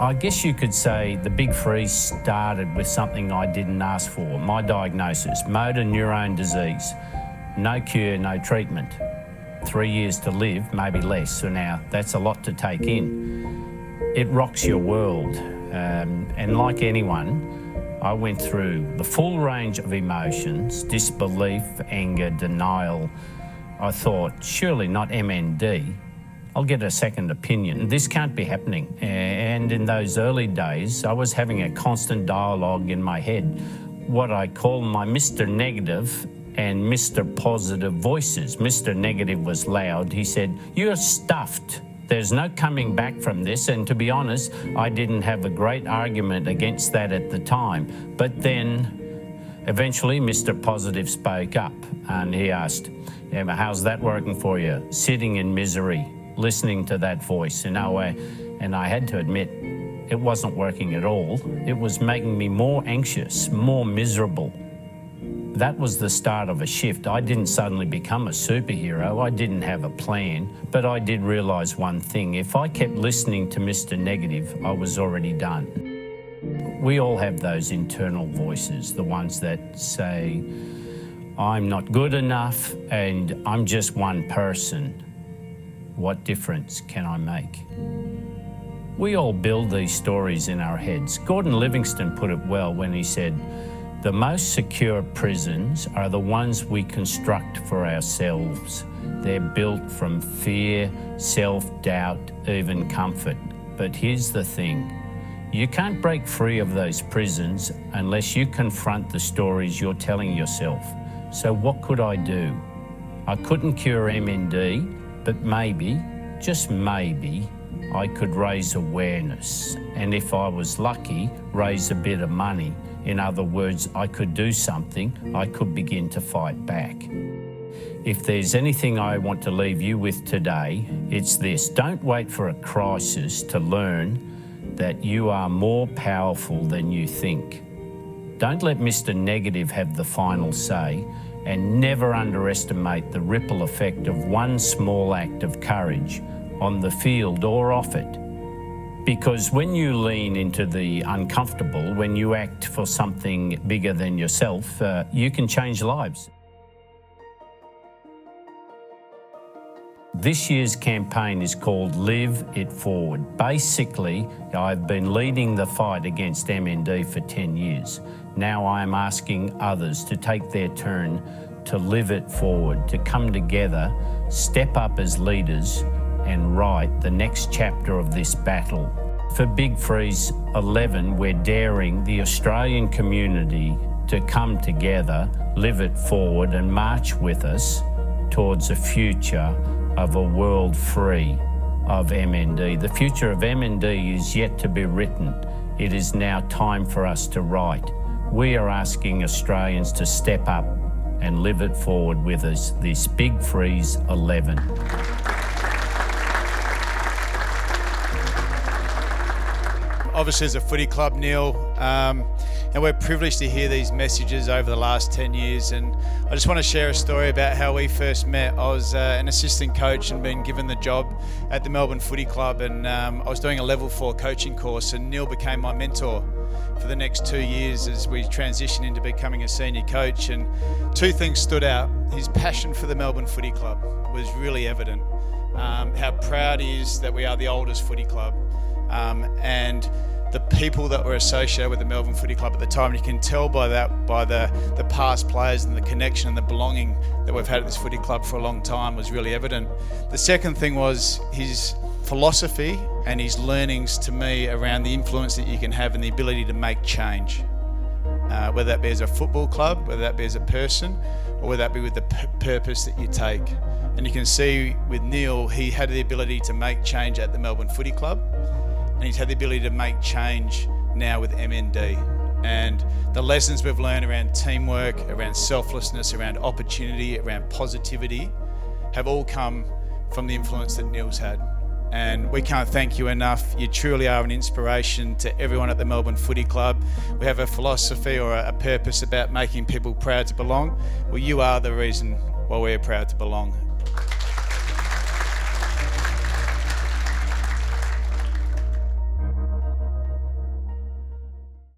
I guess you could say the big freeze started with something I didn't ask for. My diagnosis, motor neurone disease. No cure, no treatment. 3 years to live, maybe less. So now that's a lot to take in. It rocks your world. And like anyone, I went through the full range of emotions, disbelief, anger, denial. I thought, surely not MND. I'll get a second opinion. This can't be happening. And in those early days, I was having a constant dialogue in my head, what I call my Mr. Negative and Mr. Positive voices. Mr. Negative was loud. He said, "You're stuffed. There's no coming back from this." And to be honest, I didn't have a great argument against that at the time. But then eventually Mr. Positive spoke up and he asked, "Emma, how's that working for you?" Sitting in misery, listening to that voice, and I had to admit, it wasn't working at all. It was making me more anxious, more miserable. That was the start of a shift. I didn't suddenly become a superhero. I didn't have a plan, but I did realise one thing. If I kept listening to Mr. Negative, I was already done. We all have those internal voices, the ones that say, "I'm not good enough and I'm just one person. What difference can I make?" We all build these stories in our heads. Gordon Livingston put it well when he said, "The most secure prisons are the ones we construct for ourselves. They're built from fear, self-doubt, even comfort. But here's the thing. You can't break free of those prisons unless you confront the stories you're telling yourself. So what could I do? I couldn't cure MND, but maybe, just maybe, I could raise awareness. And if I was lucky, raise a bit of money. In other words, I could do something. I could begin to fight back." If there's anything I want to leave you with today, it's this. Don't wait for a crisis to learn that you are more powerful than you think. Don't let Mr. Negative have the final say, and never underestimate the ripple effect of one small act of courage on the field or off it. Because when you lean into the uncomfortable, when you act for something bigger than yourself, you can change lives. This year's campaign is called Live It Forward. Basically, I've been leading the fight against MND for 10 years. Now I am asking others to take their turn to live it forward, to come together, step up as leaders and write the next chapter of this battle. For Big Freeze 11, we're daring the Australian community to come together, live it forward and march with us towards a future of a world free of MND. The future of MND is yet to be written. It is now time for us to write. We are asking Australians to step up and live it forward with us this Big Freeze 11. Obviously, as a footy club, Neale, and we're privileged to hear these messages over the last 10 years. And I just want to share a story about how we first met. I was an assistant coach and been given the job at the Melbourne Footy Club, and I was doing a level 4 coaching course, and Neale became my mentor for the next 2 years as we transitioned into becoming a senior coach. And two things stood out. His passion for the Melbourne Footy Club was really evident. How proud he is that we are the oldest footy club. And the people that were associated with the Melbourne Footy Club at the time, and you can tell by that, by the past players and the connection and the belonging that we've had at this footy club for a long time, was really evident. The second thing was his philosophy and his learnings to me around the influence that you can have and the ability to make change. Whether that be as a football club, whether that be as a person, or whether that be with the purpose that you take. And you can see with Neale, he had the ability to make change at the Melbourne Footy Club, and he's had the ability to make change now with MND. And the lessons we've learned around teamwork, around selflessness, around opportunity, around positivity, have all come from the influence that Neale's had. And we can't thank you enough. You truly are an inspiration to everyone at the Melbourne Footy Club. We have a philosophy or a purpose about making people proud to belong. Well, you are the reason why we're proud to belong.